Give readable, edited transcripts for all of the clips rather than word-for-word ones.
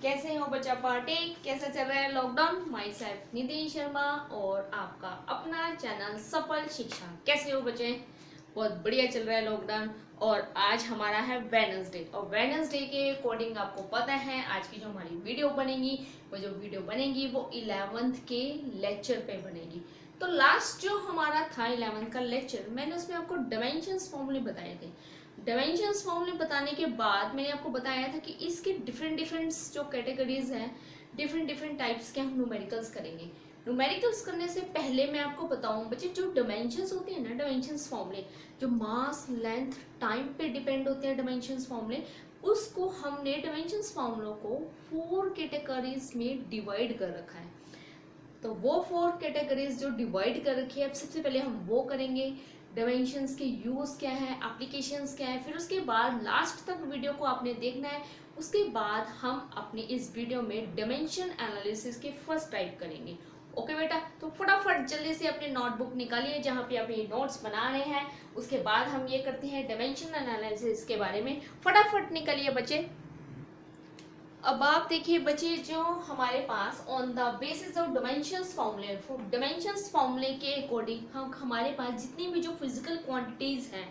कैसे हो बच्चा पार्टी? कैसे चल रहा है लॉकडाउन? माई सेल्फ निधि शर्मा और आपका अपना चैनल सफल शिक्षा। कैसे हो बच्चे? बहुत बढ़िया चल रहा है लॉकडाउन। और आज हमारा है वेडनेसडे और वेडनेसडे के अकॉर्डिंग आपको पता है आज की जो हमारी वीडियो बनेगी वो 11th के लेक्चर पे बनेगी। तो लास्ट जो हमारा था 11th का लेक्चर, मैंने उसमें आपको डायमेंशंस फॉर्मूले बताए थे। डायमेंशंस फॉर्मूले बताने के बाद मैंने आपको बताया था कि इसके डिफरेंट जो कैटेगरीज हैं, डिफरेंट टाइप्स के हम न्यूमेरिकल्स करेंगे। न्यूमेरिकल्स करने से पहले मैं आपको बताऊं बच्चे, जो डायमेंशंस होते हैं ना, डायमेंशंस फॉर्मूले जो मास लेंथ टाइम पे डिपेंड होते हैं, डायमेंशंस फॉर्मूले उसको हमने डायमेंशंस फॉर्मूलों को 4 कैटेगरीज में डिवाइड कर रखा है। तो वो 4 कैटेगरीज जो डिवाइड कर रखी है, सबसे पहले हम वो करेंगे। डायमेंशंस के यूज क्या है, एप्लीकेशंस क्या है, फिर उसके बाद लास्ट तक वीडियो को आपने देखना है। उसके बाद हम अपनी इस वीडियो में डायमेंशन एनालिसिस के फर्स्ट टाइप करेंगे। ओके बेटा, तो फटाफट जल्दी से अपनी नोटबुक निकालिए जहाँ पे आप ये नोट्स बना रहे हैं। उसके बाद हम ये करते हैं डायमेंशन एनालिसिस के बारे में। फटाफट निकलिए बच्चे। अब आप देखिए बच्चे, जो हमारे pass on the basis of dimensions फॉर्मूले के अकॉर्डिंग हम हमारे पास जितनी भी जो फिजिकल क्वांटिटीज हैं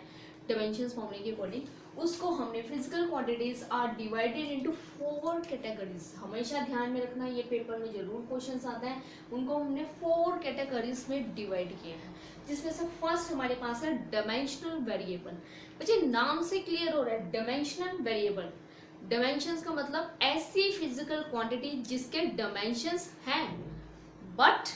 डायमेंशंस फॉर्मूले के अकॉर्डिंग, उसको हमने physical quantities are divided into 4 categories. हमेशा ध्यान में रखना, ये पेपर में जरूर क्वेश्चंस आता है। उनको हमने 4 कैटेगरीज में डिवाइड किया है, जिसमें से फर्स्ट हमारे पास है डायमेंशनल वेरिएबल। बच्चे नाम से क्लियर हो रहा है, डायमेंशनल वेरिएबल। डायमेंशंस का मतलब ऐसी फिजिकल क्वांटिटी जिसके डायमेंशंस हैं बट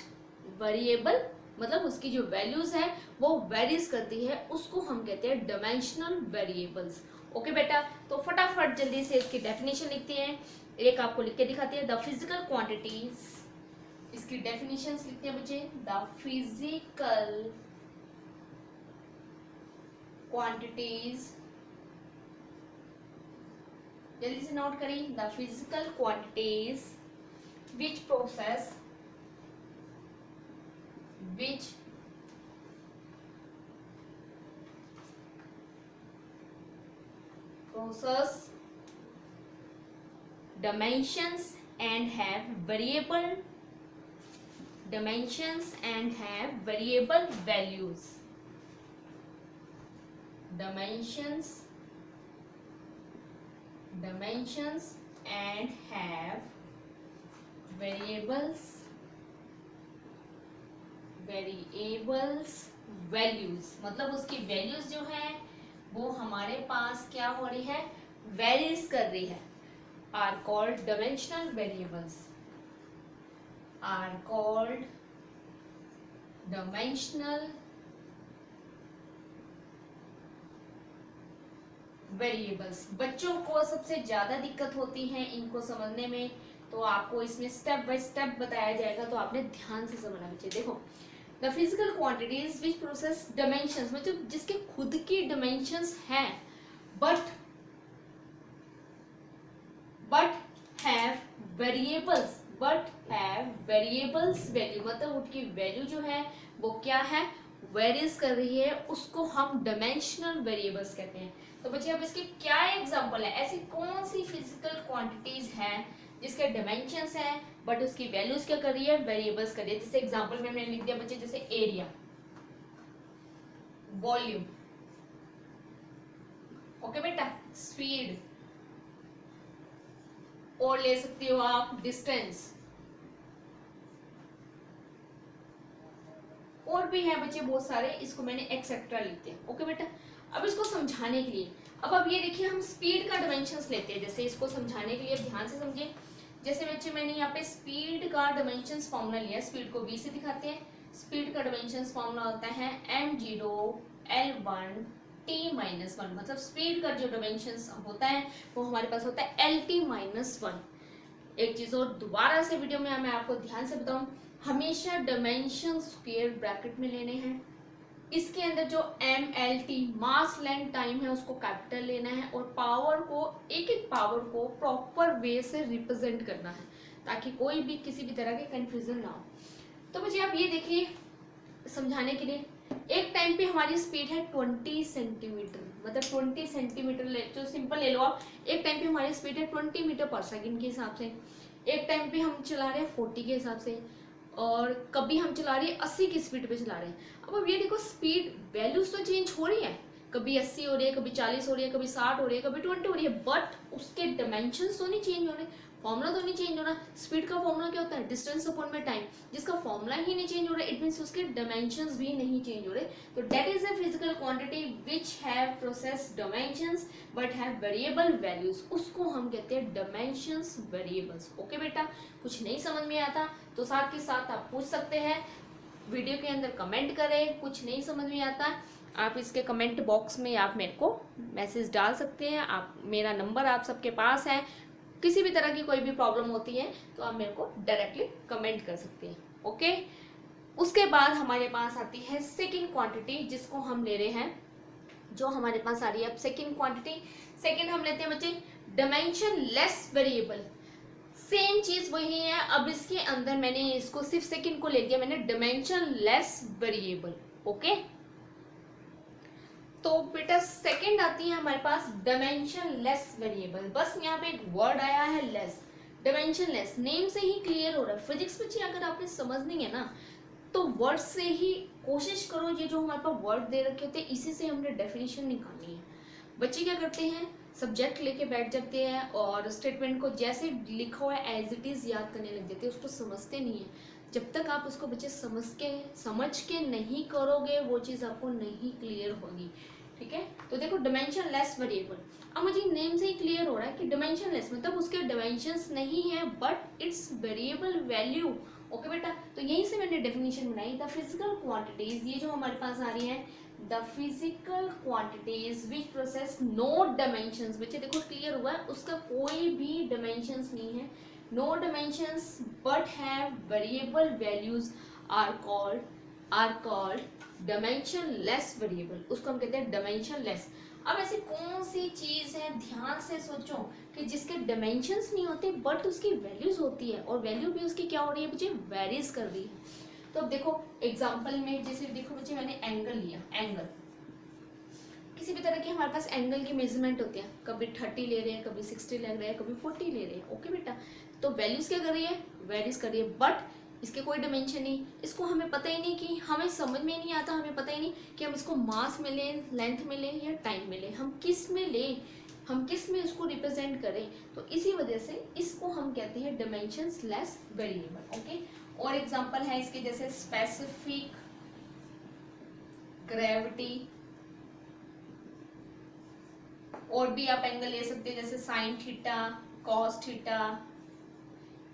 वेरिएबल, मतलब उसकी जो वैल्यूज है वो वेरीज करती है, उसको हम कहते हैं डायमेंशनल वेरिएबल्स। ओके बेटा, तो फटाफट जल्दी से इसकी डेफिनेशन लिखते हैं। एक आपको लिख के दिखाते हैं, द फिजिकल क्वांटिटीज, इसकी डेफिनेशंस लिखते हैं बच्चे। द फिजिकल क्वांटिटीज, जल्दी से नोट करें, the physical quantities which process dimensions and have variable dimensions and have variable values. Dimensions and have variables values, मतलब उसकी वैल्यूज जो है वो हमारे पास क्या हो रही है, वेरीज कर रही है, are called dimensional variables, are called dimensional variables. बच्चों को सबसे ज्यादा दिक्कत होती है इनको समझने में, तो आपको इसमें स्टेप बाय स्टेप बताया जाएगा, तो आपने ध्यान से समझना बच्चे। देखो, the physical quantities which process dimensions, मतलब जिसके खुद की डायमेंशंस हैं बट हैव वेरिएबल्स वैल्यू, मतलब उनकी वैल्यू जो है वो क्या है, वेरीज कर रही है, उसको हम डायमेंशनल वेरिएबल्स कहते हैं। तो बच्चे अब इसके क्या एग्जांपल है, ऐसी कौन सी फिजिकल क्वांटिटीज हैं जिसके डायमेंशंस हैं बट उसकी वैल्यूज क्या कर रही है, वेरिएबल्स कर रही है। जैसे एग्जांपल में मैंने लिख दिया बच्चे, जैसे एरिया, वॉल्यूम, ओके बेटा, स्पीड, और ले सकती हो आप डिस्टेंस, और भी है बच्चे बहुत सारे, इसको मैंने एक्सेट्रा लिख दिया। ओके बेटा, अब इसको समझाने के लिए, अब ये देखिए हम स्पीड का डायमेंशंस लेते हैं। जैसे इसको समझाने के लिए ध्यान से समझिए। जैसे बच्चे मैंने यहाँ पे स्पीड का डायमेंशंस फॉर्मूला लिया, स्पीड को v से दिखाते हैं। स्पीड का डायमेंशंस फॉर्मूला होता है m0 l1 t-1, मतलब स्पीड का जो डायमेंशंस होता है वो हमारे पास होता है lt-1। एक चीज और दोबारा से वीडियो में मैं आपको ध्यान से बताऊं, हमेशा डायमेंशन स्क्वायर ब्रैकेट में लेने हैं। इसके अंदर जो MLT मास लेंथ टाइम है उसको कैपिटल लेना है, और पावर को, एक एक पावर को प्रॉपर वे से रिप्रेजेंट करना है, ताकि कोई भी किसी भी तरह के कंफ्यूजन ना हो। तो मुझे आप ये देखिए समझाने के लिए, एक टाइम पे हमारी स्पीड है 20 सेंटीमीटर, मतलब 20 सेंटीमीटर जो सिंपल ले लो आप। एक टाइम पे हमारी स्पीड है 20 मीटर पर सेकंड के हिसाब से, एक टाइम पे हम चला रहे हैं 40 के हिसाब से, और कभी हम चला रहे हैं 80 की स्पीड पे चला रहे हैं। अब ये देखो स्पीड वैल्यूज तो चेंज हो रही है, कभी 80 हो रही है, कभी 40 हो रही है, कभी 60 हो रही है, कभी 20 हो रही है, बट उसके डायमेंशंस तो नहीं चेंज हो रहे, फॉर्मूला तो नहीं चेंज हो रहा। स्पीड का फॉर्मूला क्या होता है? डिस्टेंस अपॉन में टाइम, जिसका फॉर्मूला ही नहीं चेंज हो रहा, इट मींस उसके डायमेंशंस भी नहीं चेंज हो रहे। तो that is a physical quantity which have process dimensions but have variable values, उसको हम कहते हैं डायमेंशंस वेरिएबल्स। ओके बेटा, कुछ नहीं समझ में आता तो साथ के साथ आप पूछ सकते हैं, वीडियो के अंदर कमेंट करें। कुछ नहीं समझ में आता आप इसके कमेंट बॉक्स में आप मेरे को मैसेज डाल सकते हैं। आप मेरा नंबर आप सबके पास है, किसी भी तरह की कोई भी प्रॉब्लम होती है तो आप मेरे को डायरेक्टली कमेंट कर सकते हैं। ओके, उसके बाद हमारे पास आती है सेकंड क्वांटिटी, जिसको हम ले रहे हैं, जो हमारे पास आ रही है अब सेकंड क्वांटिटी। सेकंड हम लेते हैं बच्चे डायमेंशन लेस वेरिएबल। सेम चीज वही है, अब इसके अंदर मैंने इसको सिर्फ सेकंड को ले लिया, मैंने डायमेंशन लेस वेरिएबल। ओके, तो बेटा सेकंड आती है हमारे पास डायमेंशन लेस वेरिएबल। बस यहाँ पे एक वर्ड आया है लेस, डायमेंशन लेस, नेम से ही क्लियर हो रहा है। फिजिक्स बच्चे अगर आपने समझनी है ना तो वर्ड से ही कोशिश करो, ये जो हमारे पास वर्ड दे रखे होते हैं इसी से हमने डेफिनेशन निकालनी है। बच्चे क्या करते हैं, सब्जेक्ट लेके बैठ जाते हैं और स्टेटमेंट को जैसे लिखा हुआ है एज इट इज याद करने लग जाते हैं, उसको समझते नहीं है। जब तक आप उसको बच्चे समझ के नहीं करोगे वो चीज़ आपको नहीं क्लियर होगी। ठीक है, तो देखो डायमेंशन लेस वेरिएबल, अब मुझे नेम से ही क्लियर हो रहा है कि डायमेंशन लेस मतलब उसके डायमेंशंस नहीं है but it's variable value. Okay बेटा, तो यहीं से मैंने डेफिनेशन बनाई, द फिजिकल क्वांटिटीज, ये जो हमारे पास आ रही है the physical quantities which process no dimensions. बच्चे देखो क्लियर हुआ है, उसका कोई भी डायमेंशंस नहीं है, no dimensions but have variable values are called dimensionless variable, उसको हम कहते हैं डायमेंशन लेस। अब ऐसी कौन सी चीज है, ध्यान से सोचो, कि जिसके डायमेंशंस नहीं होते बट उसकी वैल्यूज होती है, और वैल्यू भी उसकी क्या हो रही है बच्चे, वेरीज कर रही है। तो अब देखो एग्जांपल में जैसे देखो बच्चे मैंने एंगल लिया, एंगल किसी भी तरह की हमारे पास एंगल की मेजरमेंट होती है, कभी 30 ले रहे हैं, कभी 60 ले रहे हैं, कभी 40 ले रहे हैं। ओके बेटा, तो वैल्यूज क्या कर रही है, वेरीज कर रही है, बट इसके कोई डायमेंशन नहीं, इसको हमें पता ही नहीं, कि हमें समझ में नहीं आता, हमें पता ही नहीं कि हम इसको मास में लें, लेंथ में लें या टाइम में लें, हम किस में लें, हम किस में इसको रिप्रेजेंट करें। तो इसी वजह से इसको हम कहते हैं डायमेंशंस लेस वेरिएबल। ओके, और एग्जांपल है इसके जैसे स्पेसिफिक ग्रेविटी, और भी आप एंगल ले सकते हो जैसे साइन थीटा, कॉस थीटा,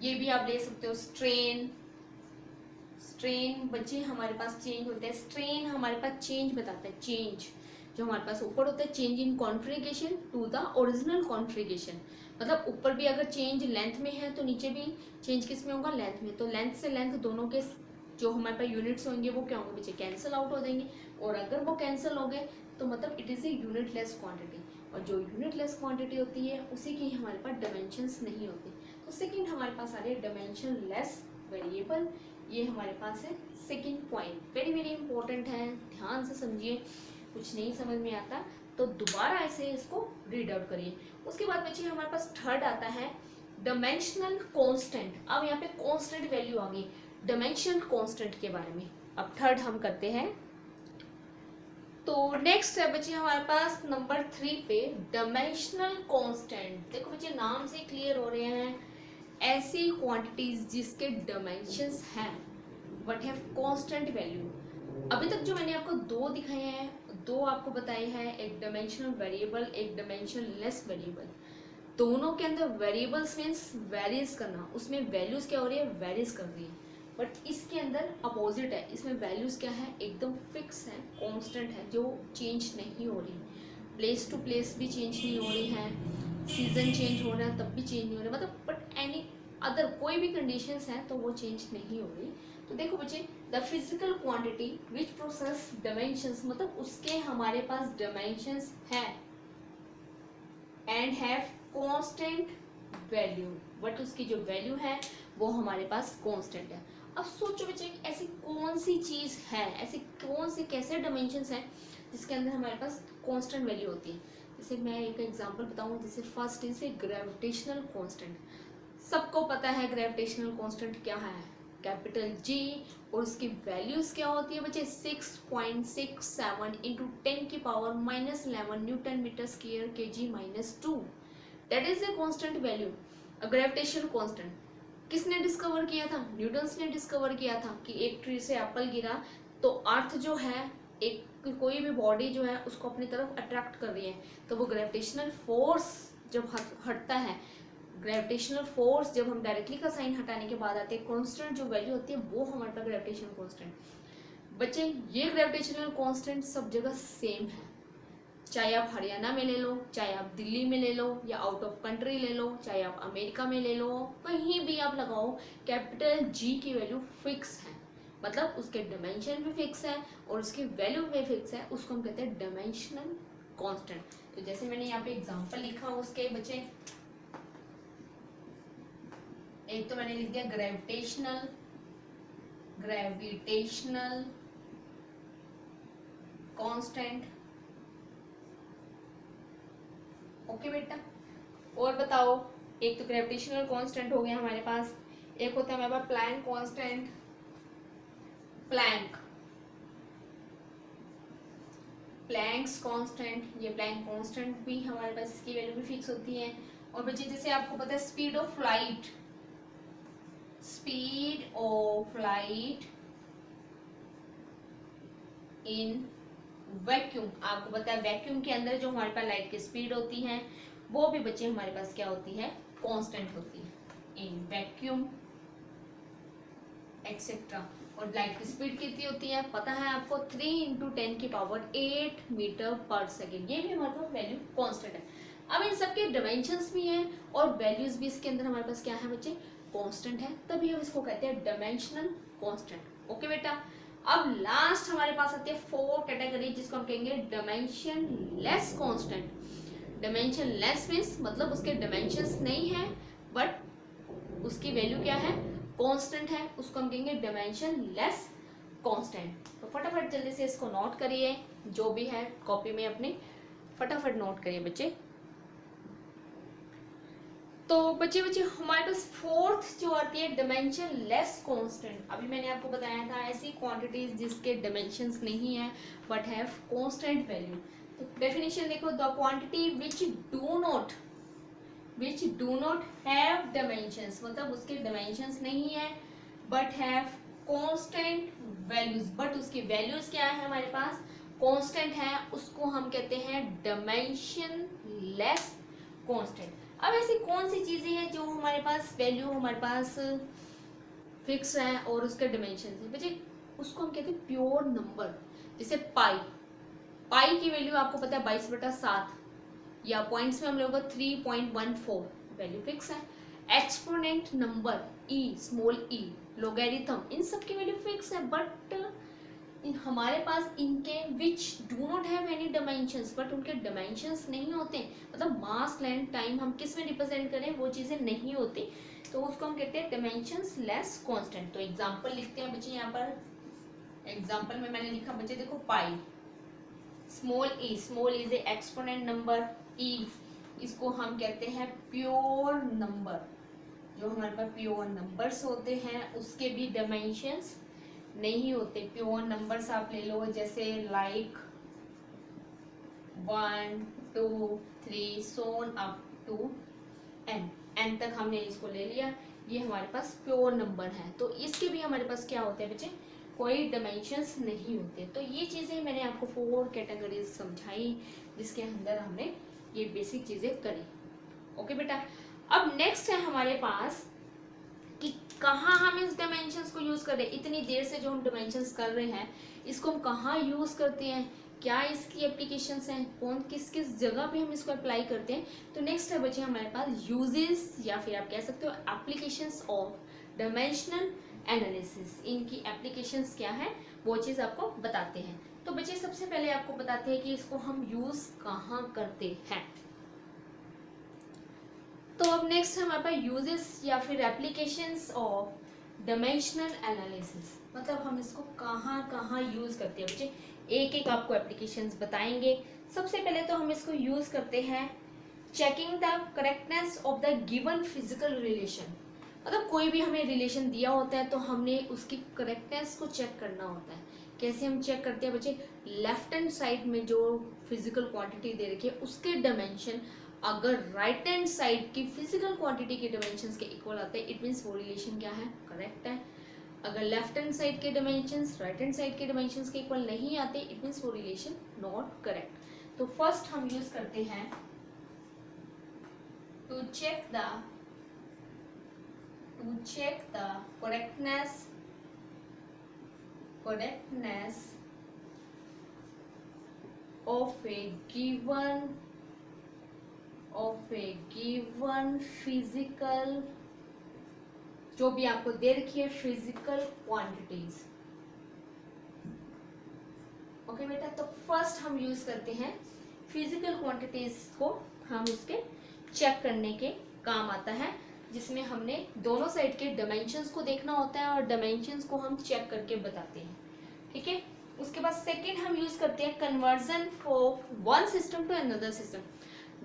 ये भी आप ले सकते हो। स्ट्रेन, स्ट्रेन बच्चे हमारे पास चेंज होता है, स्ट्रेन हमारे पास चेंज बताता है, चेंज जो हमारे पास ऊपर होता है, change in configuration to the original configuration, मतलब ऊपर भी अगर चेंज लेंथ में है तो नीचे भी चेंज किस में होगा, लेंथ में। तो लेंथ से लेंथ दोनों के जो हमारे पास यूनिट्स होंगे वो क्या होंगे बच्चे, कैंसिल आउट हो जाएंगे, और अगर वो कैंसिल हो गए तो मतलब it is a unitless quantity, और जो यूनिटलेस क्वांटिटी होती है उसी की हमारे पास डायमेंशंस नहीं होते। तो सेकंड हमारे पास आ रही है डायमेंशन लेस वेरिएबल, ये हमारे पास है second point, very very important है, ध्यान से समझिए, कुछ नहीं समझ में आता तो दोबारा ऐसे इसको रीड आउट करिए। उसके बाद बच्चे हमारे पास थर्ड आता है डायमेंशनल कांस्टेंट। अब यहाँ पे कांस्टेंट वैल्यू आ गई डायमेंशन कांस्टेंट के बारे में, अब थर्ड हम करते हैं। तो नेक्स्ट है बच्चे हमारे पास नंबर 3 पे डायमेंशनल कांस्टेंट। देखो बच्चे नाम से क्लियर हो रहे हैं, ऐसी क्वांटिटीज जिसके डायमेंशंस हैं बट हैव कांस्टेंट वैल्यू। अभी तक जो मैंने आपको दो दिखाए हैं, दो आपको बताए हैं, एक डायमेंशनल वेरिएबल, एक डायमेंशन लेस वेरिएबल। दोनों के अंदर वेरिएबल्स मीन्स वेरीज करना, उसमें वैल्यूज क्या हो रही है, वेरीज कर रही है, बट इसके अंदर अपोजिट है, इसमें वैल्यूज क्या है, एकदम फिक्स है, कांस्टेंट है, जो चेंज नहीं हो रही, प्लेस टू प्लेस भी चेंज नहीं हो रही है, सीजन चेंज हो रहा है तब भी चेंज नहीं हो रहा, मतलब बट एनी अदर कोई भी कंडीशंस हैं तो वो चेंज नहीं हो रही। तो देखो बच्चे the physical quantity which process dimensions, मतलब उसके हमारे पास डायमेंशंस है and have constant value, but उसकी जो वैल्यू है वो हमारे पास कांस्टेंट है। अब सोचो बच्चे ऐसी कौन सी चीज है, ऐसी कौन सी कैसे डायमेंशंस हैं जिसके अंदर हमारे पास कांस्टेंट वैल्यू होती है। जैसे मैं एक एग्जांपल बताऊं, जैसे first is a gravitational constant. सबको पता है ग्रेविटेशनल कांस्टेंट क्या है, कैपिटल जी, और उसकी वैल्यूज क्या होती है बच्चे, 6.67 into 10⁻⁻11 newton metre square kg-2। That is a constant value, gravitational constant. किसने डिस्कवर किया था, न्यूटन ने डिस्कवर किया था कि एक ट्री से एप्पल गिरा तो अर्थ जो है, एक कोई भी बॉडी जो है उसको अपनी तरफ अट्रैक्ट कर रही है, तो वो ग्रेविटेशनल फोर्स जब हटता है, ग्रेविटेशनल फोर्स जब हम डायरेक्टली का साइन हटाने के बाद आते हैं, कांस्टेंट जो वैल्यू होती है वो हमारे पास ग्रेविटेशनल कांस्टेंट। बच्चे ये ग्रेविटेशनल कांस्टेंट सब जगह सेम है, चाहे आप हरियाणा में ले लो, चाहे आप दिल्ली में ले लो, या आउट ऑफ कंट्री ले लो, चाहे आप अमेरिका में ले लो, कहीं भी आप लगाओ, कैपिटल जी की वैल्यू फिक्स है। मतलब उसके डायमेंशन भी फिक्स है और उसकी वैल्यू भी फिक्स है, उसको हम कहते हैं डायमेंशनल कांस्टेंट। तो जैसे मैंने यहाँ पे एग्जांपल लिखा उसके बच्चे, एक तो मैंने लिख दिया ग्रेविटेशनल कांस्टेंट। ओके बेटा, और बताओ, एक तो ग्रेविटेशनल कांस्टेंट हो गया हमारे पास, एक होता है हमारे पास प्लैंक कांस्टेंट। प्लैंक्स कांस्टेंट, ये प्लैंक कांस्टेंट भी हमारे पास, इसकी वैल्यू भी फिक्स होती है। और बच्चे जैसे आपको पता है speed of light in vacuum, आपको पता है वैक्यूम के अंदर जो हमारे पास लाइट की स्पीड होती है वो भी बच्चे हमारे पास क्या होती है, कांस्टेंट होती है इन वैक्यूम एक्सेट्रा। और लाइट की स्पीड कितनी होती है पता है आपको, 3 × 10⁸ मीटर पर सेकेंड, ये भी हमारे पास वैल्यू कांस्टेंट है। अब इन सबके डायमेंशंस भी हैं और वैल्यूज भी इसके अंदर हमारे पास क्या है बच्चे, कांस्टेंट है, तभी हम इसको कहते हैं डायमेंशनल कांस्टेंट। ओके बेटा, अब लास्ट हमारे पास आती है 4 कैटेगरी, जिसको हम कहेंगे dimension less constant. Dimension less means मतलब उसके डायमेंशंस नहीं है बट उसकी वैल्यू क्या है, कांस्टेंट है, उसको हम कहेंगे डायमेंशन लेस कांस्टेंट। तो फटाफट जल्दी से इसको नोट करिए, जो भी है कॉपी में अपने फटाफट नोट करिए बच्चे। तो बच्चे हमारे पास फोर्थ जो आती है डायमेंशन लेस कांस्टेंट। अभी मैंने आपको बताया था ऐसी क्वांटिटीज जिसके डायमेंशंस नहीं है बट हैव कांस्टेंट वैल्यू। तो डेफिनेशन देखो, the quantity which do not have dimensions, मतलब उसके डायमेंशंस नहीं है but have constant values, but उसकी वैल्यूज क्या है हमारे पास, कांस्टेंट है, उसको हम कहते हैं डायमेंशन लेस कांस्टेंट। अब ऐसी कौन सी चीजें हैं जो हमारे पास वैल्यू हमारे पास फिक्स है और उसके डायमेंशन है बच्चे, उसको हम कहते हैं प्योर नंबर। जैसे पाई की वैल्यू आपको पता है 22/7, या पॉइंट्स में हम लोगों को 3.14 वैल्यू फिक्स है। एक्सपोनेंट नंबर ई, स्मॉल ई, लोगैरिथम, इन सब की वैल्यू फिक्स है बट हमारे पास इनके which do not have any dimensions, but उनके डायमेंशंस नहीं होते, मतलब मास लेंथ टाइम हम किस में रिप्रेजेंट करें वो चीजें नहीं होती, तो उसको हम कहते हैं डायमेंशंस लेस कांस्टेंट। तो एग्जांपल लिखते हैं बच्चे, यहाँ पर एग्जांपल में मैंने लिखा बच्चे देखो, pi small is a exponent number, e इसको हम कहते हैं प्योर नंबर। जो हमारे पास प्योर नंबर्स होते हैं उसके भी डायमेंशंस नहीं होते। प्योर नंबर्स आप ले लो, जैसे like 1 2 3 so on up to n तक हमने इसको ले लिया, ये हमारे पास प्योर नंबर है। तो इसके भी हमारे पास क्या होते हैं बच्चे, कोई डायमेंशंस नहीं होते। तो ये चीज़ें मैंने आपको 4 कैटेगरीज समझाई जिसके अंदर हमने ये बेसिक चीज़ें करी। ओके बेटा, अब नेक्स्ट है हमारे पास कि कहाँ हम इस डायमेंशंस को यूज कर रहे हैं। इतनी देर से जो हम डायमेंशंस कर रहे हैं इसको हम कहाँ यूज करते हैं, क्या इसकी एप्लीकेशंस हैं, कौन किस किस जगह पे हम इसको अप्लाई करते हैं। तो नेक्स्ट है बच्चे हमारे पास यूजेस या फिर आप कह सकते हो एप्लीकेशंस ऑफ डायमेंशनल एनालिसिस। इनकी एप्लीकेशंस क्या है वो चीज़ आपको बताते हैं। तो बच्चे सबसे पहले आपको बताते हैं कि इसको हम यूज कहाँ करते हैं। तो अब नेक्स्ट हमारे पास यूजेस या फिर एप्लीकेशंस ऑफ डायमेंशनल एनालिसिस, मतलब हम इसको कहाँ कहाँ यूज करते हैं बच्चे। एक एक आपको एप्लीकेशंस बताएंगे। सबसे पहले तो हम इसको यूज करते हैं checking the correctness of the given physical relation. मतलब कोई भी हमें रिलेशन दिया होता है तो हमने उसकी करेक्टनेस को चेक करना होता है। कैसे हम चेक करते हैं बच्चे, लेफ्ट हैंड साइड में जो फिजिकल क्वांटिटी दे रखी है उसके डायमेंशन अगर राइट हैंड साइड की फिजिकल क्वांटिटी के डायमेंशंस के इक्वल आते हैं, इट मींस वो रिलेशन क्या है, करेक्ट है। अगर लेफ्ट हैंड साइड के डायमेंशंस राइट हैंड साइड के डायमेंशंस के इक्वल नहीं आते, इट मींस वो रिलेशन नॉट करेक्ट। तो फर्स्ट हम यूज करते हैं to check the correctness of a given physical, जो भी आपको दे रखी है फिजिकल क्वांटिटीज। ओके बेटा, तो फर्स्ट हम यूज करते हैं फिजिकल क्वांटिटीज को, हम उसके चेक करने के काम आता है, जिसमें हमने दोनों साइड के डायमेंशंस को देखना होता है और डायमेंशंस को हम चेक करके बताते हैं। ठीक है, उसके बाद सेकंड हम यूज करते हैं conversion of one system to another system.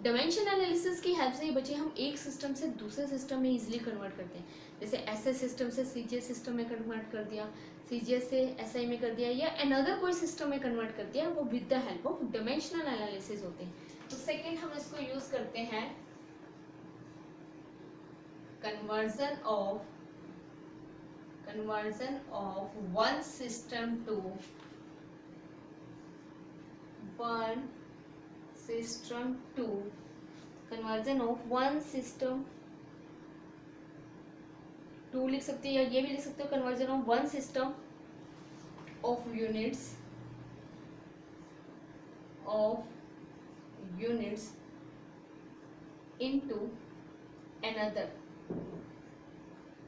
Dimension analysis की हेल्प से ही बच्चे हम एक सिस्टम से दूसरे सिस्टम में इजीली कन्वर्ट करते हैं। जैसे एसएस सिस्टम से सीजीएस सिस्टम में कन्वर्ट कर दिया, सीजीएस से एसआई में कर दिया, या अनदर कोई सिस्टम में कन्वर्ट कर दिया, वो with the help of dimensional analysis होते हैं। तो सेकेंड हम इसको यूज करते हैं conversion of one system to लिख सकते हैं, या ये भी लिख सकते हो conversion of one system of units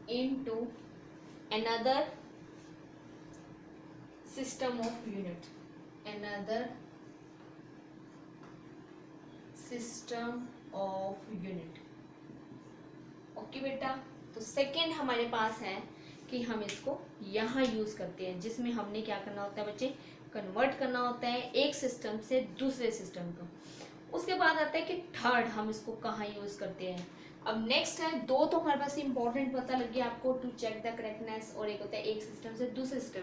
into another system of unit, okay बेटा। तो सेकेंड हमारे पास है कि हम इसको यहाँ यूज करते हैं, जिसमें हमने क्या करना होता है बच्चे, कन्वर्ट करना होता है एक सिस्टम से दूसरे सिस्टम को। उसके बाद आता है कि थर्ड हम इसको कहाँ यूज करते हैं। अब नेक्स्ट है, दो तो हमारे पास इंपॉर्टेंट पता लग गया आपको, टू चेक द करेक्टनेस, और एक होता है एक सिस्टम से दूसरे सिस्टम।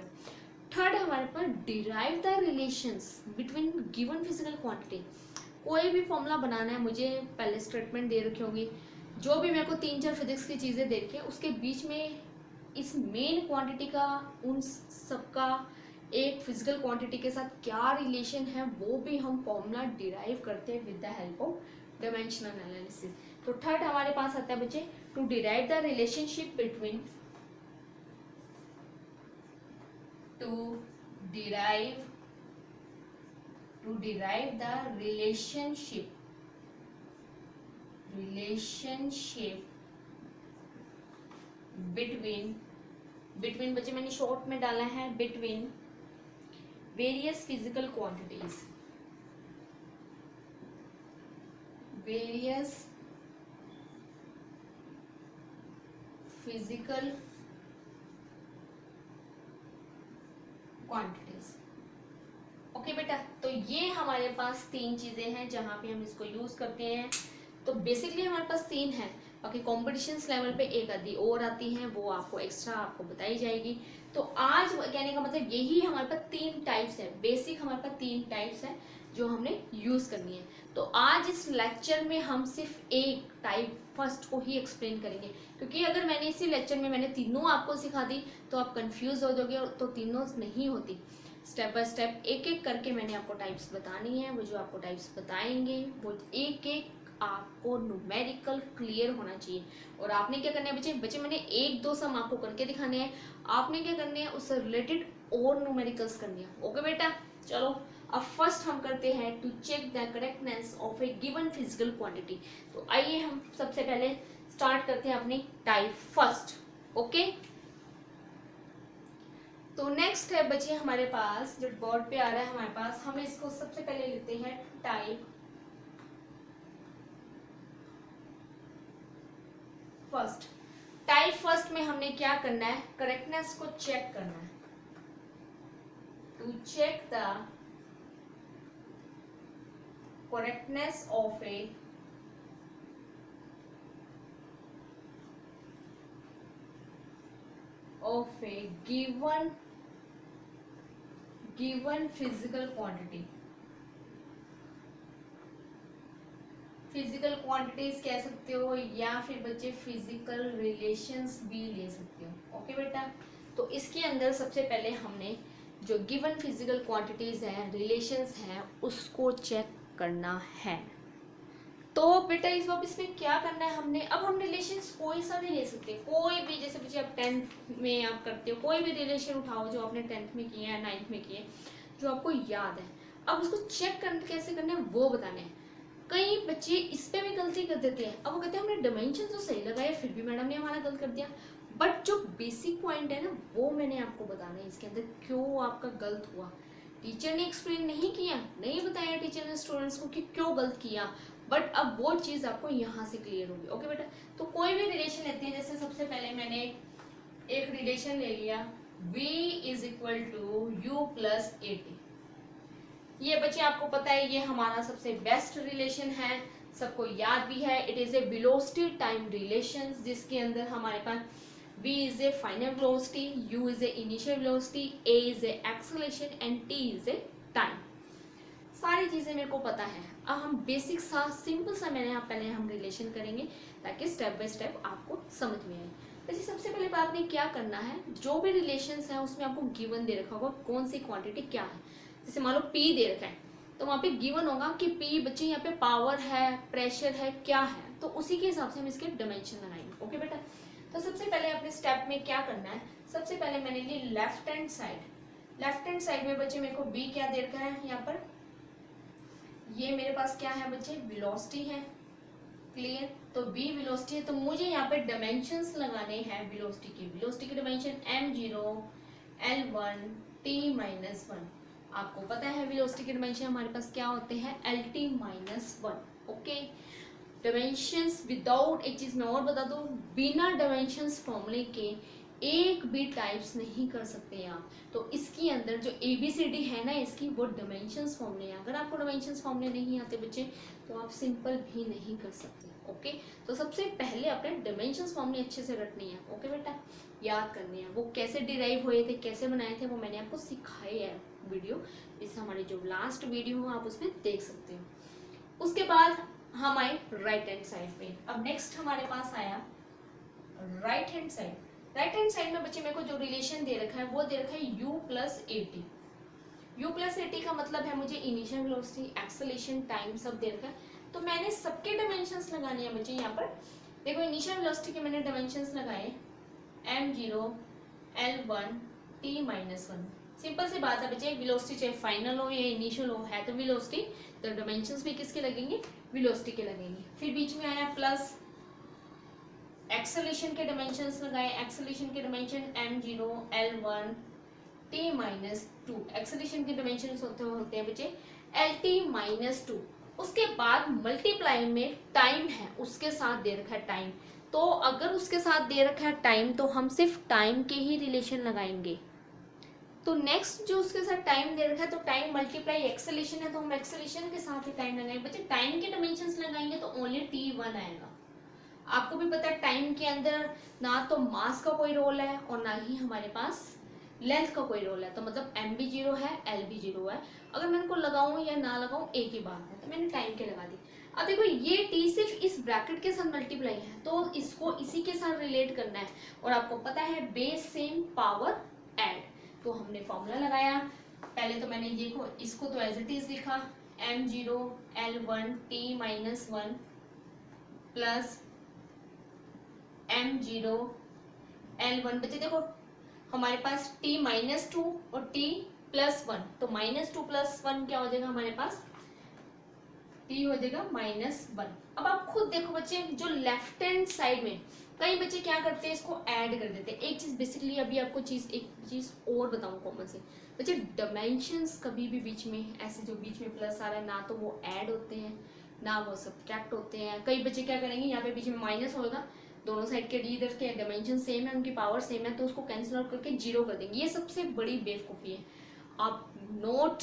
थर्ड हमारे पास derive the relations between given physical quantity. कोई भी फॉर्मूला बनाना है, मुझे पहले स्टेटमेंट दे रखी होगी, जो भी मेरे को 3-4 फिजिक्स की चीज़ें दे रखी है, उसके बीच में इस मेन क्वांटिटी का उन सबका एक फिजिकल क्वांटिटी के साथ क्या रिलेशन है, वो भी हम फॉर्मूला डिराइव करते हैं with the help of dimensional analysis. तो थर्ड हमारे पास आता है बच्चे, to derive the relationship between to derive the relationship between बच्चे मैंने शॉर्ट में डाला है, between various physical quantities, okay बेटा। तो ये हमारे पास 3 चीजें हैं जहां पे हम इसको यूज करते हैं। तो बेसिकली हमारे पास 3 है, बाकी कॉम्पिटिशन्स लेवल पे एक आधी और आती हैं, वो आपको एक्स्ट्रा आपको बताई जाएगी। तो आज कहने का मतलब यही हमारे पास 3 टाइप्स है, बेसिक हमारे पास 3 टाइप्स है जो हमने यूज करनी है। तो आज इस लेक्चर में हम सिर्फ एक टाइप फर्स्ट को ही एक्सप्लेन करेंगे, क्योंकि अगर मैंने इसी लेक्चर में मैंने तीनों आपको सिखा दी तो आप कंफ्यूज हो जाओगे, तो तीनों नहीं होती। स्टेप बाय स्टेप एक एक करके मैंने आपको टाइप्स बतानी है। वो जो आपको टाइप्स बताएंगे वो एक एक आपको न्यूमेरिकल क्लियर होना चाहिए। और आपने क्या करना है बच्चे मैंने 1-2 सम आपको करके दिखाने हैं, आपने क्या करने हैं उससे रिलेटेड और न्यूमेरिकल्स करनी है। ओके बेटा, चलो अब फर्स्ट हम करते हैं to check the correctness of a given physical quantity. तो आइए हम सबसे पहले स्टार्ट करते हैं अपनी टाइप फर्स्ट। ओके, तो नेक्स्ट है बच्चे हमारे पास जो बोर्ड पे आ रहा है हमारे पास, हम इसको सबसे पहले लेते हैं टाइप फर्स्ट। टाइप फर्स्ट में हमने क्या करना है, करेक्टनेस को चेक करना है। To check the correctness of a given physical quantity. Physical quantities कह सकते हो या फिर बच्चे फिजिकल रिलेशंस भी ले सकते हो। ओके बेटा, तो इसके अंदर सबसे पहले हमने जो गिवन फिजिकल क्वांटिटीज है, रिलेशंस हैं, उसको चेक करना है। तो बेटा इस बार इसमें क्या करना है हमने, अब हम रिलेशंस कोई सा भी ले सकते हैं, कोई भी, जैसे बच्चे आप 10th में आप करते हो, कोई भी रिलेशन उठाओ जो आपने 10th में किए हैं, 9th में किए, जो आपको याद है। अब उसको चेक करना कैसे करना है वो बताने हैं। कई बच्चे इस पे भी गलती कर देते हैं। अब वो कहते हैं हमने डायमेंशन तो सही लगाया, फिर भी मैडम ने हमारा गलत कर दिया। बट जो बेसिक पॉइंट है ना, वो मैंने आपको बताना है इसके अंदर क्यों आपका गलत हुआ। टीचर ने एक्सप्लेन नहीं किया, नहीं बताया टीचर ने स्टूडेंट्स को कि क्यों गलत किया, बट अब वो चीज़ आपको यहाँ से क्लियर होगी। ओके बेटा, तो कोई भी रिलेशन लेते हैं, जैसे सबसे पहले मैंने एक रिलेशन ले लिया, v is equal to u plus a t. ये बच्चे आपको पता है ये हमारा सबसे बेस्ट रिलेशन है, सबको याद भी है। It is a velocity time relation, जिसके अंदर हमारे पास v is A final velocity, u is a initial velocity, a is a acceleration and t is a time. सारी चीजें मेरे को पता है। अब हम बेसिक सा सिंपल सा पहले हम रिलेशन करेंगे ताकि स्टेप बाय स्टेप आपको समझ में आए। वैसे सबसे पहले बात ने क्या करना है, जो भी रिलेशंस है उसमें आपको गिवन दे रखा होगा कौन सी क्वांटिटी क्या है। जैसे मान लो P दे रखा है तो वहाँ पे गिवन होगा कि P बच्चे यहाँ पे पावर है, प्रेशर है, क्या है, तो उसी के हिसाब से हम इसके डायमेंशन लगाएंगे। ओके बेटा, तो सबसे पहले अपने स्टेप में क्या करना है, सबसे पहले मैंने ली left hand side. Left hand side में बच्चे मेरे को B क्या दे रखा है, यहाँ पर ये मेरे पास क्या है बच्चे, वेलोसिटी है। क्लियर, तो B वेलोसिटी है, तो मुझे यहाँ पे डायमेंशंस लगाने हैं वेलोसिटी के। वेलोसिटी के डायमेंशन m0 l1 t-1। आपको पता है वेलोसिटी के डायमेंशन हमारे पास क्या होते हैं, lt-1। ओके, डायमेंशंस विदाउट, एक चीज मैं और बता दूं, बिना डायमेंशंस फॉर्मूले के एक भी टाइप्स नहीं कर सकते आप। तो इसके अंदर जो ABCD है ना इसकी, वो डायमेंशंस फॉर्मूले हैं। अगर आपको डायमेंशंस फॉर्मूले नहीं आते बच्चे तो आप सिंपल भी नहीं कर सकते। ओके, तो सबसे पहले अपने डायमेंशंस फॉर्मूले अच्छे से रटनी है। ओके बेटा, याद करने हैं। वो कैसे डिराइव हुए थे, कैसे बनाए थे, वो मैंने आपको सिखाए है वीडियो। इस हमारी जो लास्ट वीडियो हो आप उसमें देख सकते हो। उसके बाद हम आए राइट हैंड साइड पे। अब नेक्स्ट हमारे पास आया right hand side. Right hand side में बच्चे मेरे को जो रिलेशन दे रखा है वो दे रखा है u plus a T. You plus a T का मतलब है मुझे इनिशियल वेलोसिटी, एक्सेलरेशन, टाइम सब दे रखा है। तो मैंने सबके डायमेंशंस लगाने हैं बच्चे। यहाँ पर देखो इनिशियल वेलोसिटी के मैंने डायमेंशंस लगाए m0 l1 t-1। सिंपल सी बात है बच्चे, वेलोसिटी चाहे फाइनल हो या इनिशियल हो, है तो वेलोसिटी, तो डायमेंशंस भी किसके लगेंगे, वेलोसिटी के लगेंगे। फिर बीच में आया प्लस एक्सेलरेशन के डायमेंशंस लगाए। एक्सेलरेशन के dimension m0 l1 t-2। Acceleration के डायमेंशंस होते हैं बच्चे lt-2। उसके बाद मल्टीप्लाई में टाइम है, उसके साथ दे रखा है टाइम। तो अगर उसके साथ दे रखा है टाइम तो हम सिर्फ टाइम के ही रिलेशन लगाएंगे। तो नेक्स्ट जो उसके साथ टाइम दे रखा है, तो टाइम मल्टीप्लाई एक्सेलरेशन है तो हम एक्सेलरेशन के साथ ही टाइम लगाएंगे। बच्चे टाइम के डायमेंशंस लगाएंगे तो ओनली t1 आएगा। आपको भी पता है टाइम के अंदर ना तो मास का कोई रोल है और ना ही हमारे पास लेंथ का कोई रोल है। तो मतलब m भी 0 है, l भी 0 है। अगर मैं इनको लगाऊं या ना लगाऊं एक ही बात है, तो मैंने टाइम के लगा दी। अब देखो ये t सिर्फ इस ब्रैकेट के साथ मल्टीप्लाई है तो इसको इसी के साथ रिलेट करना है। और आपको पता है बेस सेम पावर ऐड, तो हमने फॉर्मूला लगाया। पहले तो मैंने देखो इसको तो एज इट इज लिखा m0 l1 t-1 plus m0 l1। बच्चे देखो हमारे पास t-2 और t+1, तो -2 + 1 क्या हो जाएगा हमारे पास, t हो जाएगा -1। अब आप खुद देखो बच्चे, जो लेफ्ट हैंड साइड में कई बच्चे क्या करते हैं, इसको ऐड कर देते हैं। एक चीज बेसिकली अभी आपको एक चीज और बताऊं कॉमन से बच्चे, डायमेंशंस कभी भी बीच में ऐसे जो बीच में प्लस आ रहा है ना तो वो ऐड होते हैं ना वो सब्ट्रैक्ट होते हैं। कई बच्चे क्या करेंगे, यहाँ पे बीच में माइनस होगा, दोनों साइड के लीडर के डायमेंशन सेम है, उनकी पावर सेम है, तो उसको कैंसिल आउट करके 0 कर देंगे। ये सबसे बड़ी बेवकूफ़ी है। आप नोट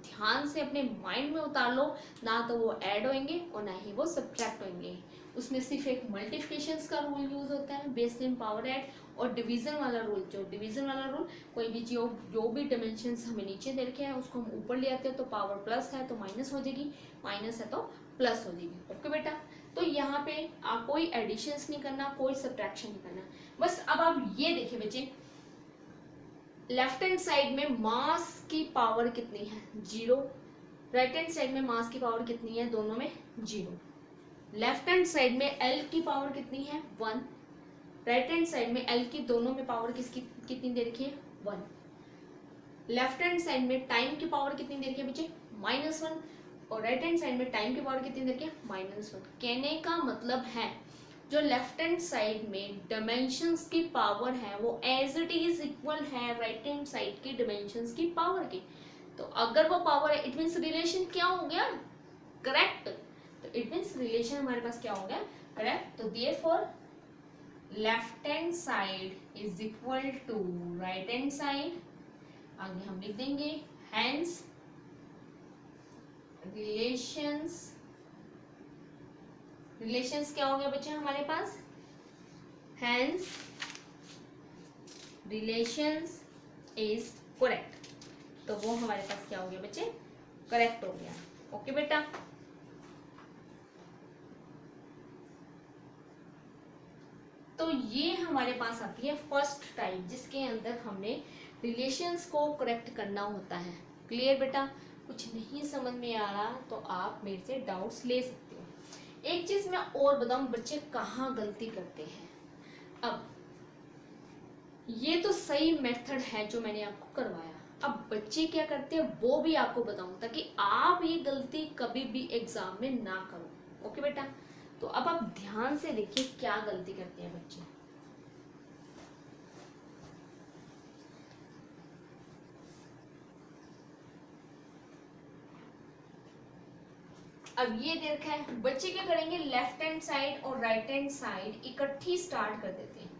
ध्यान से अपने माइंड में उतार लो, ना तो वो ऐड होंगे और ना ही वो सब्ट्रैक्ट होंगे। उसमें सिर्फ एक मल्टीप्लिकेशन का रूल यूज होता है, बेस्ड इन पावर ऐड, और डिवीजन वाला रूल। जो डिवीजन वाला रूल, कोई भी जो भी डायमेंशंस हमें नीचे दे रखे हैं उसको हम ऊपर ले आते हैं, तो पावर प्लस है तो माइनस हो जाएगी, माइनस है तो प्लस हो जाएगी। ओके बेटा, तो यहाँ पे आप कोई एडिशंस नहीं करना, कोई सब्ट्रैक्शन नहीं करना। बस अब आप ये देखिए बच्चे, लेफ्ट हैंड साइड में मास की पावर कितनी है, 0। राइट हैंड साइड में मास की पावर कितनी है, दोनों में 0। लेफ्ट हैंड साइड में एल की पावर कितनी है, 1। राइट हैंड साइड में एल की दोनों में पावर किसकी कितनी दे रखी है, 1। लेफ्ट हैंड साइड में टाइम की पावर कितनी दे रखी है बच्चे, -1, और राइट हैंड साइड में टाइम की पावर कितनी दे रखी है, -1। कहने का मतलब है जो लेफ्ट हैंड साइड में डायमेंशंस की पावर है वो एज इट इज इक्वल है राइट हैंड साइड की डायमेंशंस की पावर के। तो अगर वो पावर है, इट मीन्स रिलेशन क्या हो गया, करेक्ट। तो इट मीन्स रिलेशन हमारे पास क्या हो गया, करेक्ट। तो therefore left hand side is equal to right hand side, आगे हम लिख देंगे हैंस रिलेशंस क्या हो गया बच्चे हमारे पास, हैंस रिलेशंस इज करेक्ट। तो वो हमारे पास क्या हो गया बच्चे, करेक्ट हो गया। ओके बेटा, तो ये हमारे पास आती है फर्स्ट टाइप, जिसके अंदर हमने रिलेशंस को करेक्ट करना होता है। क्लियर बेटा, कुछ नहीं समझ में आ रहा तो आप मेरे से डाउट्स ले सकते हो। एक चीज मैं और बताऊं, बच्चे कहाँ गलती करते हैं। अब ये तो सही मेथड है जो मैंने आपको करवाया, अब बच्चे क्या करते हैं वो भी आपको बताऊं, ताकि आप ये गलती कभी भी एग्जाम में ना करो। ओके बेटा, तो अब आप ध्यान से देखिए क्या गलती करते हैं बच्चे। अब ये दे रखा है, बच्चे क्या करेंगे, लेफ्ट हैंड साइड और राइट हैंड साइड इकट्ठी स्टार्ट कर देते हैं।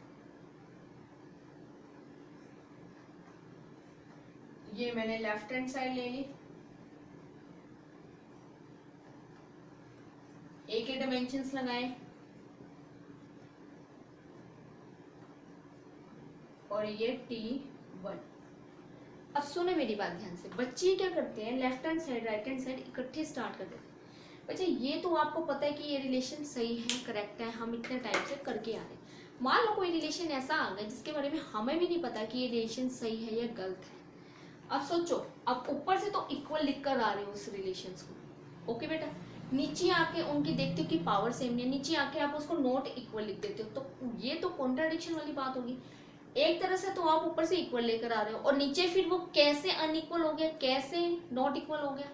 ये मैंने लेफ्ट हैंड साइड ले ली, एक ही डायमेंशंस लगाए, और ये T1। अब सुने मेरी बात ध्यान से, बच्चे क्या करते हैं, left hand side right hand side इकट्ठे स्टार्ट कर देते हैं। बच्चे ये तो आपको पता है कि ये रिलेशन सही है, करेक्ट है, हम इतने टाइम से करके आ रहे हैं। मान लो कोई रिलेशन ऐसा आ गया जिसके बारे में हमें भी नहीं पता कि ये रिलेशन सही है या गलत है। अब सोचो, आप ऊपर से तो इक्वल लिख कर आ रहे हो उस रिलेशन को, ओके बेटा, नीचे आके उनकी देखते हो कि पावर सेम नहीं है, नीचे आके आप उसको नॉट इक्वल लिख देते हो, तो ये तो कॉन्ट्राडिक्शन वाली बात होगी। एक तरह से तो आप ऊपर से इक्वल लेकर आ रहे हो और नीचे फिर वो कैसे अनइक्वल हो गया, कैसे नॉट इक्वल हो गया।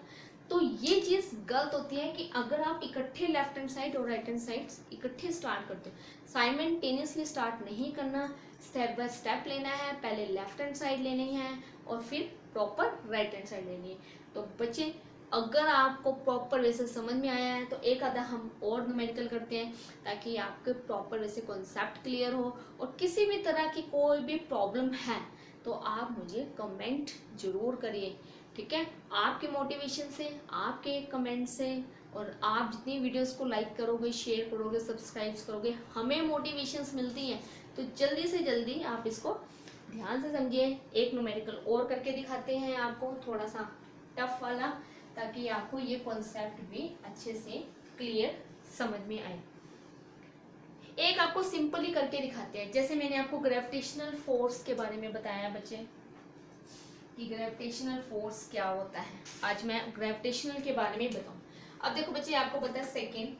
तो ये चीज गलत होती है कि अगर आप इकट्ठे लेफ्ट हैंड साइड और राइट हैंड साइड इकट्ठे स्टार्ट करते हो, साइमल्टेनियसली स्टार्ट नहीं करना, स्टेप बाय स्टेप लेना है। पहले लेफ्ट हैंड साइड लेनी है और फिर प्रॉपर राइट हैंड साइड लेनी है। तो बच्चे अगर आपको प्रॉपर वैसे समझ में आया है तो एक आधा हम और न्यूमेरिकल करते हैं, ताकि आपके प्रॉपर वैसे कॉन्सेप्ट क्लियर हो। और किसी भी तरह की कोई भी प्रॉब्लम है तो आप मुझे कमेंट जरूर करिए, ठीक है। आपके मोटिवेशन से, आपके कमेंट से, और आप जितनी वीडियोस को लाइक करोगे, शेयर करोगे, सब्सक्राइब करोगे, हमें मोटिवेशंस मिलती हैं। तो जल्दी से जल्दी आप इसको ध्यान से समझिए। एक न्यूमेरिकल और करके दिखाते हैं आपको, थोड़ा सा टफ वाला, ताकि आपको ये कॉन्सेप्ट भी अच्छे से क्लियर समझ में आए। एक आपको सिंपल ही करके दिखाते हैं, जैसे मैंने आपको ग्रेविटेशनल फोर्स के बारे में बताया बच्चे, कि ग्रेविटेशनल फोर्स क्या होता है। आज मैं ग्रेविटेशनल के बारे में बताऊं। अब देखो बच्चे, आपको पता है सेकेंड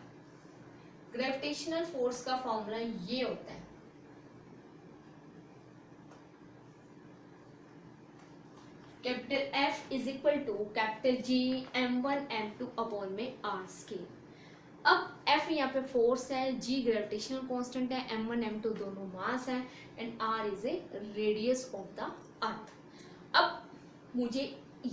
ग्रेविटेशनल फोर्स का फॉर्मूला ये होता है, capital F is equal to capital G m1 m2 upon में r स्केल। अब F यहाँ पे फोर्स है, G ग्रेविटेशनल कांस्टेंट है, m1 m2 दोनों मास है, and r is a radius of the earth. अब मुझे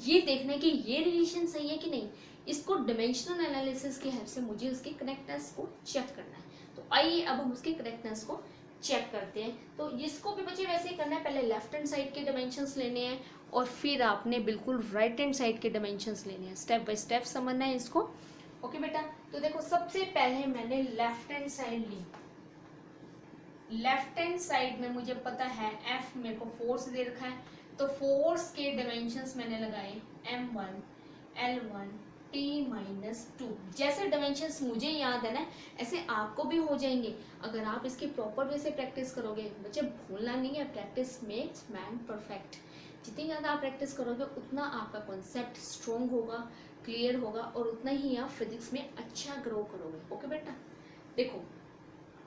ये देखना है कि ये रिलेशन सही है कि नहीं। इसको डायमेंशनल एनालिसिस की हेल्प से मुझे उसके करेक्टनेस को चेक करना है। तो आइए अब हम उसके करेक्टनेस को चेक करते हैं। तो इसको भी बच्चे वैसे ही करना है, पहले लेफ्ट हैंड साइड के डायमेंशंस लेने हैं और फिर आपने बिल्कुल राइट हैंड साइड के डायमेंशंस लेने हैं, स्टेप बाय स्टेप समझना है इसको। ओके बेटा, तो देखो सबसे पहले मैंने लेफ्ट हैंड साइड ली। लेफ्ट हैंड साइड में मुझे पता है एफ मेरे को फोर्स दे रखा है, तो फोर्स के डायमेंशंस मैंने लगाए m1 l1 t-2। जैसे डायमेंशंस मुझे याद है ना, ऐसे आपको भी हो जाएंगे अगर आप इसकी प्रॉपर वे से प्रैक्टिस करोगे। बच्चे भूलना नहीं है, प्रैक्टिस मेक्स मैन परफेक्ट। जितनी ज़्यादा आप प्रैक्टिस करोगे उतना आपका कॉन्सेप्ट स्ट्रॉन्ग होगा, क्लियर होगा और उतना ही आप फिजिक्स में अच्छा ग्रो करोगे। ओके बेटा, देखो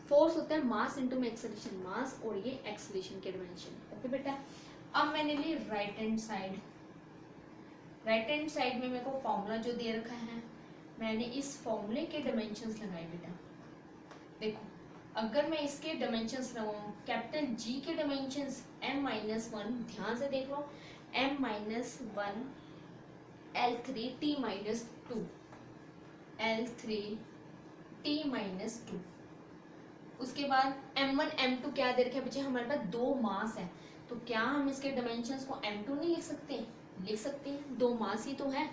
फोर्स होता है मास इंटू में एक्सेलरेशन, मास और ये एक्सेलरेशन के डायमेंशन। ओके बेटा, अब मैंने ली right hand side. Right hand side में मेरे को फॉर्मूला जो दे रखा है, मैंने इस फॉर्मूले के डायमेंशंस लगाए बेटा। देखो अगर मैं इसके डायमेंशंस लगाऊं, कैपिटल जी के डायमेंशंस m-1, ध्यान से देख लो, m-1 l3 t-2, l3 t-2। उसके बाद m1 m2 क्या दे रखे हैं बच्चे, हमारे पास दो मास है, तो क्या हम इसके डायमेंशंस को m2 नहीं लिख सकते? लिख सकते हैं, दो मास ही तो है,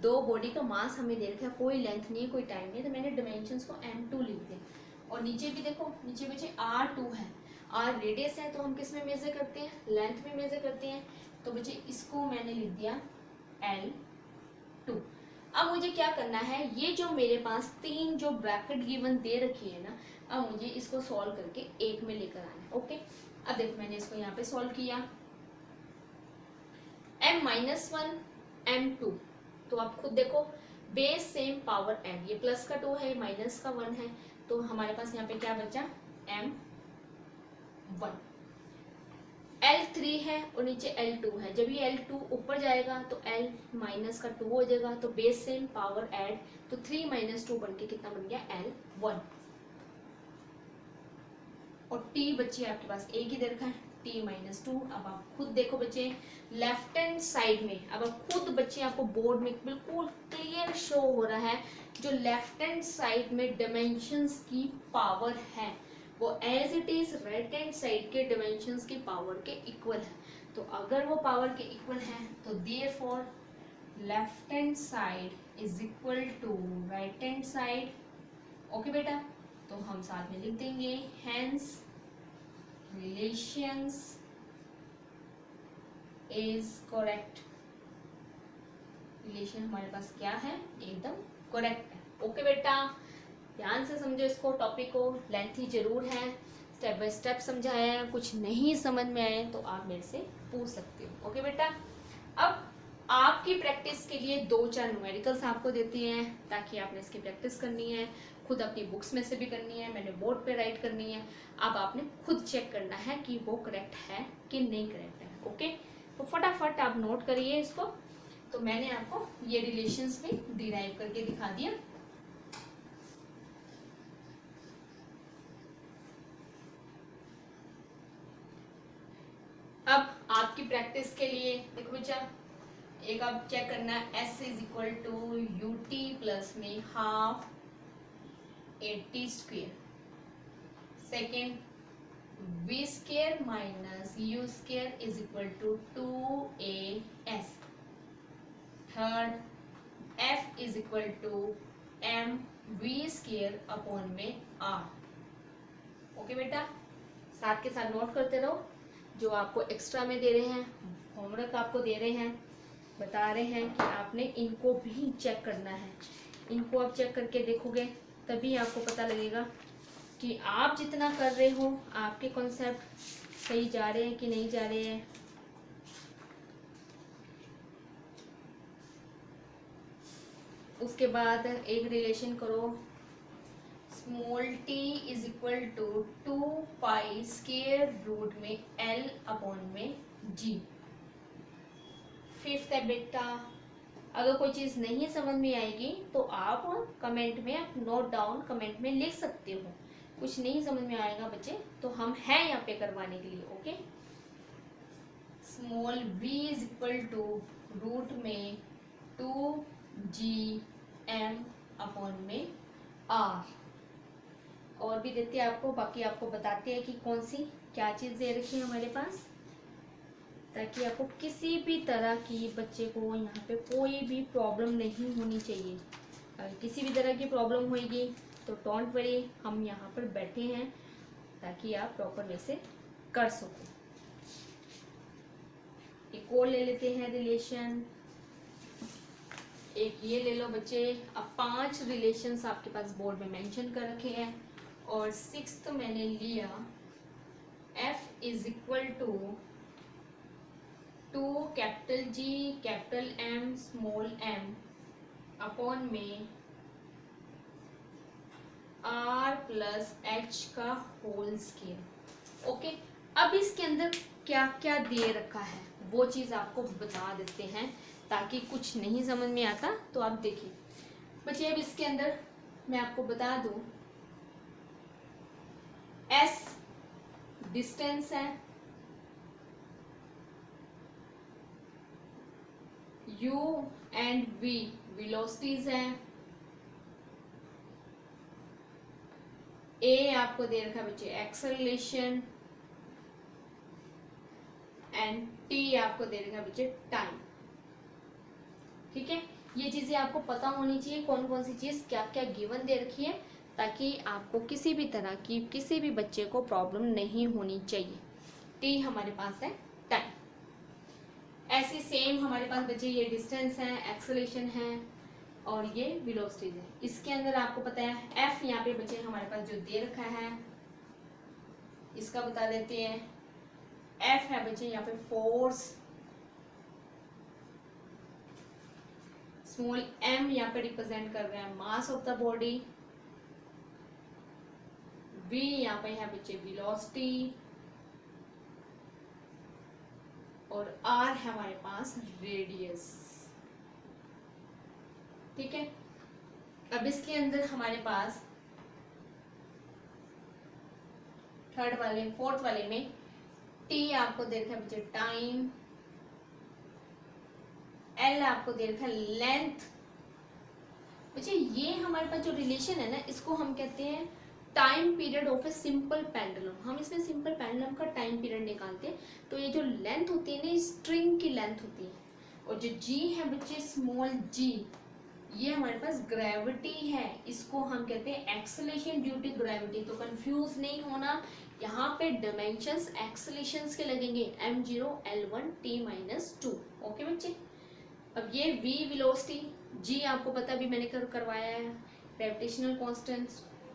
दो बॉडी का मास हमें दे रखा है, कोई लेंथ नहीं है, कोई टाइम नहीं है, तो मैंने डायमेंशंस को m2 लिख दिया। और नीचे भी देखो, नीचे बच्चे r2 है, r रेडियस है तो हम किस में मेजर करते हैं? लेंथ में मेजर करते हैं, तो बच्चे इसको मैंने लिख दिया l2। अब मुझे क्या करना है, ये जो मेरे पास तीन जो ब्रैकेट गिवन दे रखी है ना, अब मुझे इसको सॉल्व करके एक में लेकर आना है। ओके, अब देखो मैंने इसको यहाँ पे सॉल्व किया, m-1 m2, तो आप खुद देखो बेस सेम पावर एड, ये प्लस का 2 है, माइनस का 1 है, तो हमारे पास यहाँ पे क्या बचा m1। l3 है और नीचे l2 है, जब ये l2 ऊपर जाएगा तो l माइनस का 2 हो जाएगा, तो बेस सेम पावर एड, तो 3 - 2 बन के कितना बन गया l1। और t बच्चे आपके पास एक ही दे रखा है, t-2। अब आप खुद देखो बच्चे लेफ्ट हैंड साइड में, अब आप खुद बच्चे आपको बोर्ड में बिल्कुल क्लियर शो हो रहा है, जो लेफ्ट हैंड साइड में डायमेंशंस की पावर है वो as it is right hand side के डायमेंशंस की पावर के इक्वल है। तो अगर वो पावर के इक्वल है तो therefore left hand side is equal to right hand side. Okay बेटा, तो हम साथ में लिख देंगे hence relations is correct. Relation हमारे पास क्या है, एकदम करेक्ट है। ओके बेटा, ध्यान से समझो इसको, टॉपिक को, लेंथी जरूर है, स्टेप बाय स्टेप समझाया है, कुछ नहीं समझ में आए तो आप मेरे से पूछ सकते हो। ओके बेटा, अब आपकी प्रैक्टिस के लिए 2-4 न्यूमेरिकल्स आपको देते हैं ताकि आपने इसकी प्रैक्टिस करनी है, खुद अपनी बुक्स में से भी करनी है, मैंने बोर्ड पे राइट करनी है। अब आपने खुद चेक करना है कि वो करेक्ट है कि नहीं करेक्ट है। ओके, तो फटाफट आप नोट करिए इसको। तो मैंने आपको ये रिलेशंस भी डिराइव करके दिखा दिया। अब आपकी प्रैक्टिस के लिए देखो बच्चा, एक आप चेक करना है s is equal to u t plus में half 80 square, second v square minus u square is equal to 2as, third f is equal to m v square upon में r। ओके बेटा, साथ के साथ note करते रहो, जो आपको एक्स्ट्रा में दे रहे हैं, होमवर्क आपको दे रहे हैं, बता रहे हैं कि आपने इनको भी चेक करना है। इनको आप चेक करके देखोगे तभी आपको पता लगेगा कि आप जितना कर रहे हो आपके कॉन्सेप्ट सही जा रहे हैं कि नहीं जा रहे हैं। उसके बाद एक रिलेशन करो, small t is equal to 2 pi square root में l अपॉन में g। फिफ्थ है बेटा, अगर कोई चीज़ नहीं समझ में आएगी तो आप कमेंट में, आप नोट डाउन कमेंट में लिख सकते हो। कुछ नहीं समझ में आएगा बच्चे तो हम हैं यहाँ पे करवाने के लिए। Okay, small v is equal to root में 2gm अपॉन में r। और भी देते हैं आपको, बाकी आपको बताते हैं कि कौन सी क्या चीज़ दे रखी है हमारे पास, ताकि आपको किसी भी तरह की बच्चे को यहाँ पे कोई भी प्रॉब्लम नहीं होनी चाहिए। अगर किसी भी तरह की प्रॉब्लम होगी तो डोंट वरी, हम यहाँ पर बैठे हैं ताकि आप प्रॉपर वे से कर सको। एक और ले लेते हैं रिलेशन, एक ये ले लो बच्चे। अब 5 रिलेशंस आपके पास बोर्ड में मेंशन कर रखे हैं और 6th मैंने लिया f is equal to 2 capital G capital M small m upon में r प्लस h का होल स्क्वायर। ओके, अब इसके अंदर क्या क्या दे रखा है वो चीज़ आपको बता देते हैं, ताकि कुछ नहीं समझ में आता तो आप देखिए बच्चे। अब इसके अंदर मैं आपको बता दूं, s डिस्टेंस है, u एंड v वेलोसिटीज हैं, a आपको दे रखा है बच्चे एक्सेलरेशन, एंड t आपको दे रखा है बच्चे टाइम। ठीक है, ये चीजें आपको पता होनी चाहिए, कौन कौन सी चीज क्या क्या गिवन दे रखी है, ताकि आपको किसी भी तरह की किसी भी बच्चे को प्रॉब्लम नहीं होनी चाहिए। t हमारे पास है टाइम, ऐसे सेम हमारे पास बच्चे ये डिस्टेंस है, एक्सेलरेशन है और ये वेलोसिटी है। इसके अंदर आपको पता है f यहाँ पे बच्चे हमारे पास जो दे रखा है इसका बता देते हैं। f है बच्चे यहाँ पे फोर्स, स्मॉल m यहाँ पे रिप्रेजेंट कर रहा है mass of the body, v यहाँ पे है बच्चे वेलोसिटी और r है हमारे पास रेडियस। ठीक है, अब इसके अंदर हमारे पास 3rd वाले 4th वाले में t आपको दे रखा है बच्चे टाइम, l आपको दे रखा है लेंथ। बच्चे ये हमारे पास जो रिलेशन है ना, इसको हम कहते हैं time period of a simple pendulum. हम इसमें सिंपल पेंडुलम का टाइम पीरियड निकालते हैं, तो ये जो लेंथ होती है ना, स्ट्रिंग की लेंथ होती है। और जो g है बच्चे स्मॉल g, ये हमारे पास ग्रेविटी है, इसको हम कहते हैं एक्सेलरेशन ड्यू टू ग्रेविटी। तो कंफ्यूज नहीं होना, यहाँ पे डायमेंशंस एक्सेलरेशंस के लगेंगे m0 l1 t-2। ओके बच्चे, अब ये v वेलोसिटी, g आपको पता भी मैंने करवाया है gravitational constant,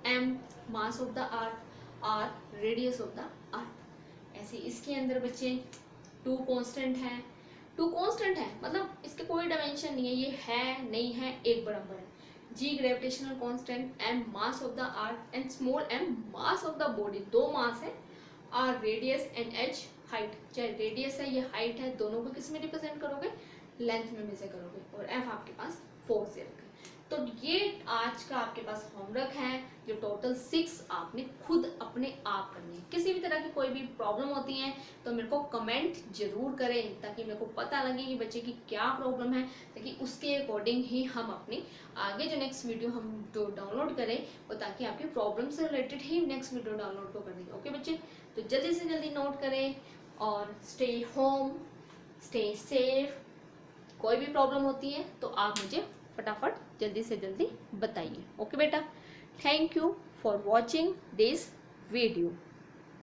m mass of the earth, r radius of the earth. ऐसे इसके अंदर बच्चे 2 कांस्टेंट है, 2 कांस्टेंट है मतलब इसके कोई डायमेंशन नहीं है, ये है नहीं है एक बराबर है। g gravitational constant, m mass of the earth and small m mass of the body, 2 मास है, r radius and h height. चाहे रेडियस है या हाइट है, दोनों को किस में रिप्रेजेंट करोगे, लेंथ में से करोगे, और f आपके पास फोर्स दे रखा है। तो ये आज का आपके पास होमवर्क है, जो टोटल 6 आपने खुद अपने आप करनी है। किसी भी तरह की कोई भी प्रॉब्लम होती है तो मेरे को कमेंट जरूर करें, ताकि मेरे को पता लगे कि बच्चे की क्या प्रॉब्लम है, ताकि उसके अकॉर्डिंग ही हम अपनी आगे जो नेक्स्ट वीडियो हम जो डाउनलोड करें वो, ताकि आपकी प्रॉब्लम से रिलेटेड ही नेक्स्ट वीडियो डाउनलोड को कर देंगे। ओके बच्चे, तो जल्दी से जल्दी नोट करें और स्टे होम, स्टे सेफ। कोई भी प्रॉब्लम होती है तो आप मुझे फटाफट जल्दी से जल्दी बताइए। ओके बेटा, thank you for watching this video.